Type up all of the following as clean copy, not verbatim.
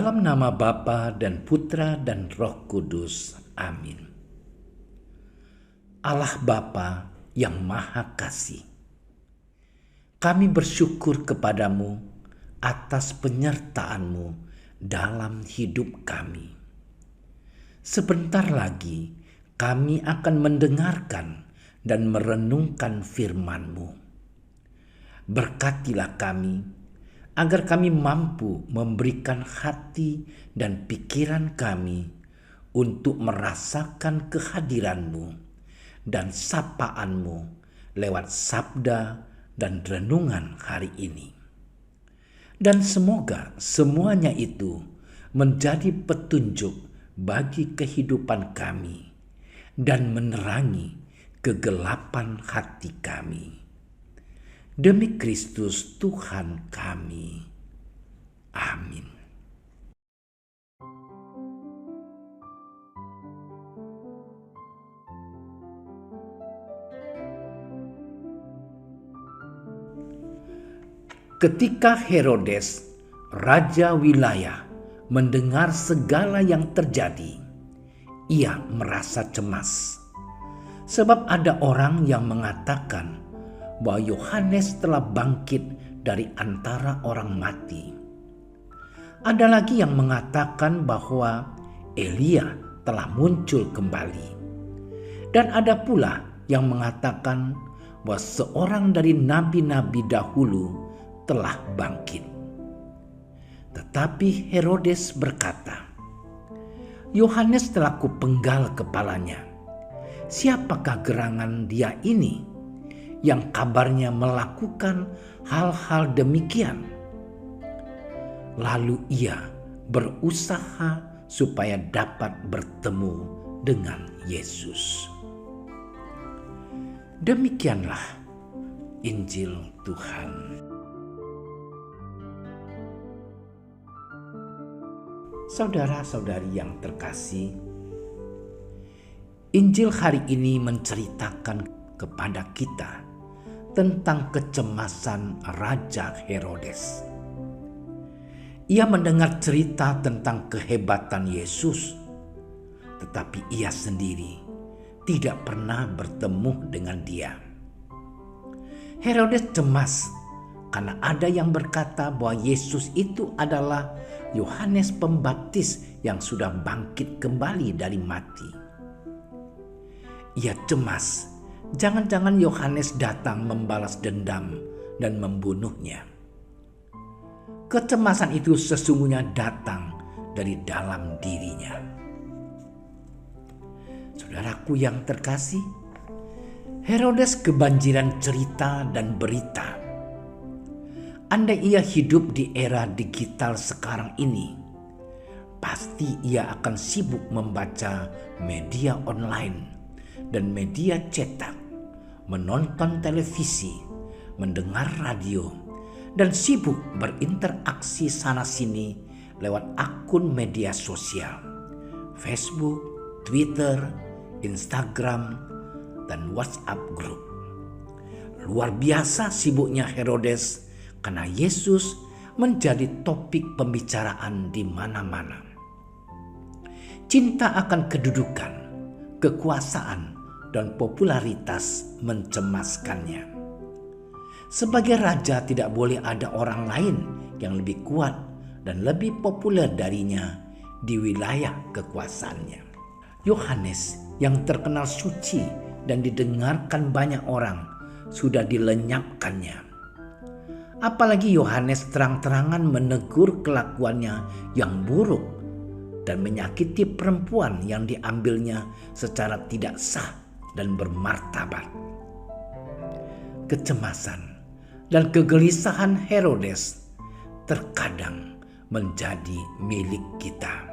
Dalam nama Bapa dan Putra dan Roh Kudus. Amin. Allah Bapa yang Maha Kasih, kami bersyukur kepadamu atas penyertaan-Mu dalam hidup kami. Sebentar lagi kami akan mendengarkan dan merenungkan firman-Mu. Berkatilah kami agar kami mampu memberikan hati dan pikiran kami untuk merasakan kehadiran-Mu dan sapaan-Mu lewat sabda dan renungan hari ini. Dan semoga semuanya itu menjadi petunjuk bagi kehidupan kami dan menerangi kegelapan hati kami. Demi Kristus Tuhan kami. Amin. Ketika Herodes, raja wilayah, mendengar segala yang terjadi, ia merasa cemas. Sebab ada orang yang mengatakan bahwa Yohanes telah bangkit dari antara orang mati. Ada lagi yang mengatakan bahwa Elia telah muncul kembali. Dan ada pula yang mengatakan bahwa seorang dari nabi-nabi dahulu telah bangkit. Tetapi Herodes berkata, Yohanes telah kupenggal kepalanya. Siapakah gerangan dia ini yang kabarnya melakukan hal-hal demikian? Lalu ia berusaha supaya dapat bertemu dengan Yesus. Demikianlah Injil Tuhan. Saudara-saudari yang terkasih, Injil hari ini menceritakan kepada kita tentang kecemasan Raja Herodes. Ia mendengar cerita tentang kehebatan Yesus, tetapi ia sendiri tidak pernah bertemu dengan Dia. Herodes cemas karena ada yang berkata bahwa Yesus itu adalah Yohanes Pembaptis yang sudah bangkit kembali dari mati. Ia cemas, jangan-jangan Yohanes datang membalas dendam dan membunuhnya. Kecemasan itu sesungguhnya datang dari dalam dirinya. Saudaraku yang terkasih, Herodes kebanjiran cerita dan berita. Andai ia hidup di era digital sekarang ini, pasti ia akan sibuk membaca media online dan media cetak, menonton televisi, mendengar radio, dan sibuk berinteraksi sana-sini lewat akun media sosial, Facebook, Twitter, Instagram, dan WhatsApp group. Luar biasa sibuknya Herodes karena Yesus menjadi topik pembicaraan di mana-mana. Cinta akan kedudukan, kekuasaan, dan popularitas mencemaskannya. Sebagai raja tidak boleh ada orang lain yang lebih kuat dan lebih populer darinya di wilayah kekuasaannya. Yohanes yang terkenal suci dan didengarkan banyak orang sudah dilenyapkannya. Apalagi Yohanes terang-terangan menegur kelakuannya yang buruk dan menyakiti perempuan yang diambilnya secara tidak sah dan bermartabat. Kecemasan dan kegelisahan Herodes terkadang menjadi milik kita.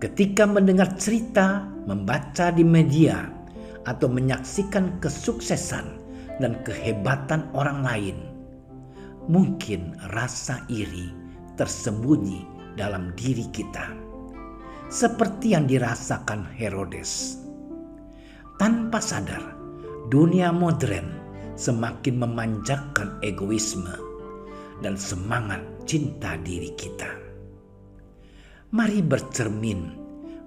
Ketika mendengar cerita, membaca di media, atau menyaksikan kesuksesan dan kehebatan orang lain, mungkin rasa iri tersembunyi dalam diri kita, seperti yang dirasakan Herodes. Tanpa sadar, dunia modern semakin memanjakan egoisme dan semangat cinta diri kita. Mari bercermin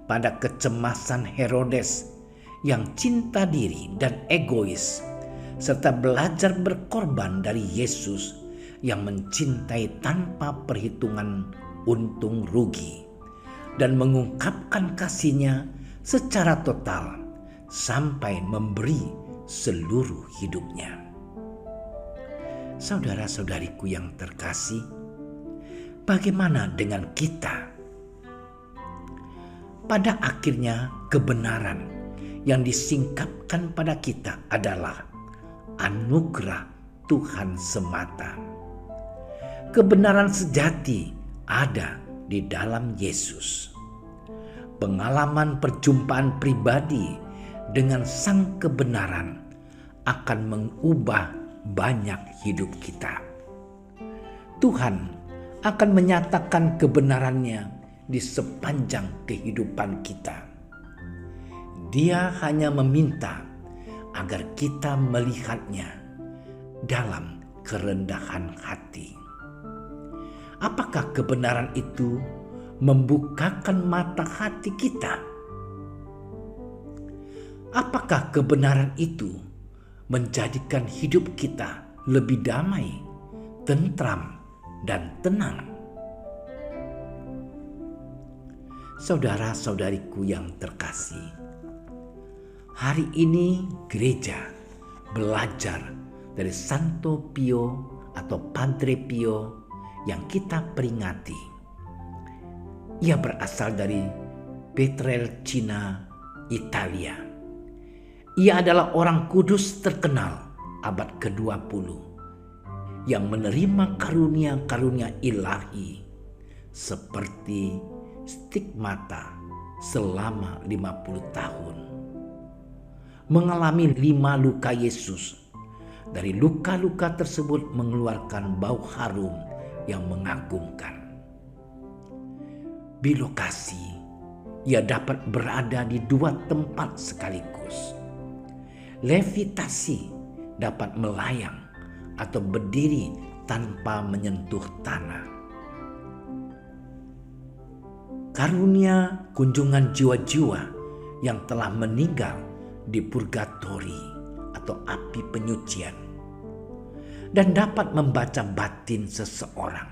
pada kecemasan Herodes yang cinta diri dan egois, serta belajar berkorban dari Yesus yang mencintai tanpa perhitungan untung rugi dan mengungkapkan kasih-Nya secara total sampai memberi seluruh hidupnya. Saudara-saudariku yang terkasih, bagaimana dengan kita? Pada akhirnya kebenaran yang disingkapkan pada kita adalah anugerah Tuhan semata. Kebenaran sejati ada di dalam Yesus. Pengalaman perjumpaan pribadi dengan Sang kebenaran akan mengubah banyak hidup kita. Tuhan akan menyatakan kebenarannya di sepanjang kehidupan kita. Dia hanya meminta agar kita melihatnya dalam kerendahan hati. Apakah kebenaran itu membukakan mata hati kita? Apakah kebenaran itu menjadikan hidup kita lebih damai, tentram, dan tenang? Saudara-saudariku yang terkasih, hari ini gereja belajar dari Santo Pio atau Padre Pio yang kita peringati. Ia berasal dari Pietrelcina, Italia. Ia adalah orang kudus terkenal abad ke-20 yang menerima karunia-karunia ilahi seperti stigmata selama 50 tahun. Mengalami 5 luka Yesus. Dari luka-luka tersebut mengeluarkan bau harum yang mengagumkan. Bilokasi, ia dapat berada di 2 tempat sekaligus. Levitasi, dapat melayang atau berdiri tanpa menyentuh tanah. Karunia kunjungan jiwa-jiwa yang telah meninggal di purgatori atau api penyucian, dan dapat membaca batin seseorang.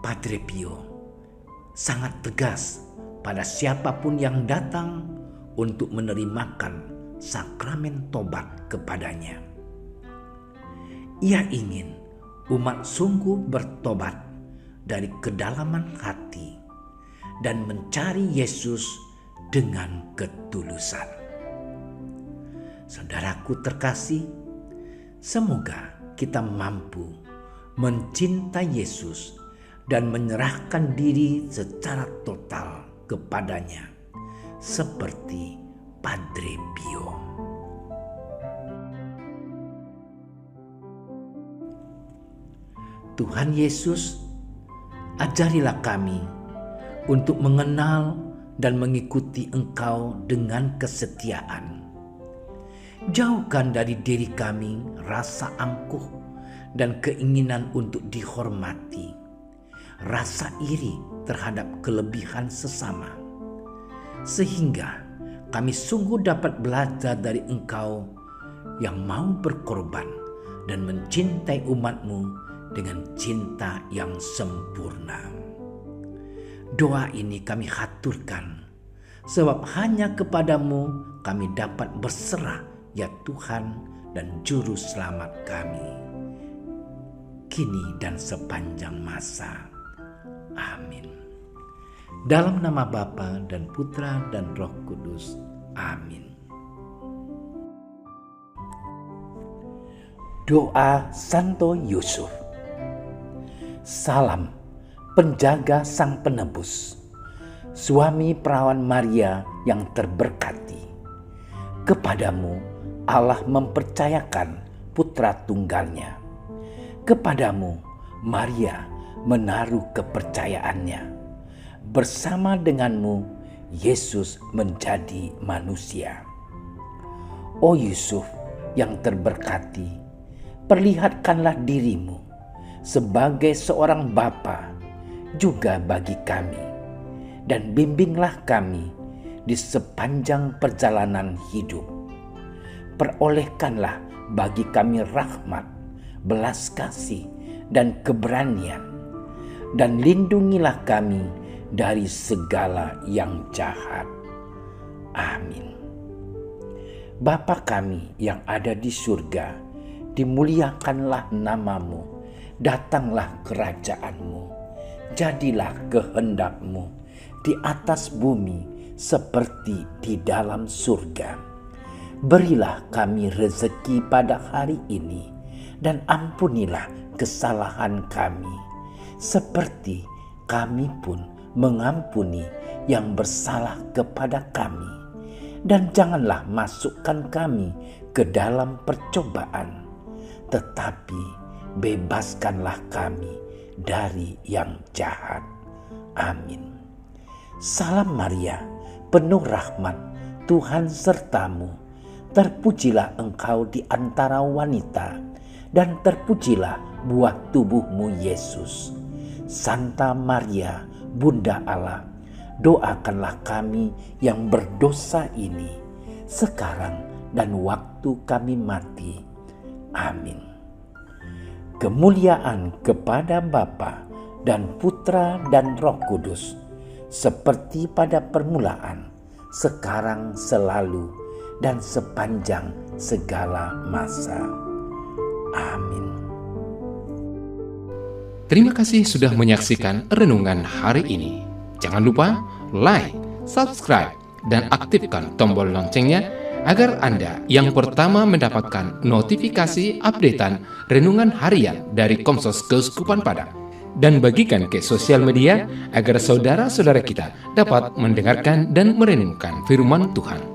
Padre Pio sangat tegas pada siapapun yang datang untuk menerimakan sakramen tobat kepadanya. Ia ingin umat sungguh bertobat dari kedalaman hati dan mencari Yesus dengan ketulusan. Saudaraku terkasih, semoga kita mampu mencintai Yesus dan menyerahkan diri secara total kepadanya seperti Padre Pio. Tuhan Yesus, ajarilah kami untuk mengenal dan mengikuti Engkau dengan kesetiaan. Jauhkan dari diri kami rasa angkuh dan keinginan untuk dihormati, rasa iri terhadap kelebihan sesama, sehingga kami sungguh dapat belajar dari Engkau yang mau berkorban dan mencintai umat-Mu dengan cinta yang sempurna. Doa ini kami haturkan, sebab hanya kepadamu kami dapat berserah, ya Tuhan dan Juru Selamat kami, kini dan sepanjang masa. Amin. Dalam nama Bapa dan Putra dan Roh Kudus. Amin. Doa Santo Yusuf. Salam penjaga Sang Penebus, suami perawan Maria yang terberkati. Kepadamu Allah mempercayakan putra tunggalnya. Kepadamu Maria menaruh kepercayaannya. Bersama denganmu Yesus menjadi manusia. O Yusuf yang terberkati, perlihatkanlah dirimu sebagai seorang bapa juga bagi kami, dan bimbinglah kami di sepanjang perjalanan hidup. Perolehkanlah bagi kami rahmat, belas kasih, dan keberanian, dan lindungilah kami dari segala yang jahat. Amin. Bapa kami yang ada di surga, dimuliakanlah namamu, datanglah kerajaanmu, jadilah kehendak-Mu di atas bumi seperti di dalam surga. Berilah kami rezeki pada hari ini, dan ampunilah kesalahan kami, seperti kami pun mengampuni yang bersalah kepada kami. Dan janganlah masukkan kami ke dalam percobaan, tetapi bebaskanlah kami dari yang jahat. Amin. Salam Maria, penuh rahmat, Tuhan sertamu. Terpujilah engkau di antara wanita, dan terpujilah buah tubuhmu Yesus. Santa Maria, Bunda Allah, doakanlah kami yang berdosa ini, sekarang dan waktu kami mati. Amin. Kemuliaan kepada Bapa dan Putra dan Roh Kudus, seperti pada permulaan, sekarang, selalu, dan sepanjang segala masa. Amin. Terima kasih sudah menyaksikan renungan hari ini. Jangan lupa like, subscribe, dan aktifkan tombol loncengnya agar Anda yang pertama mendapatkan notifikasi updatean renungan harian dari Komsos Keuskupan Padang. Dan bagikan ke sosial media agar saudara-saudara kita dapat mendengarkan dan merenungkan firman Tuhan.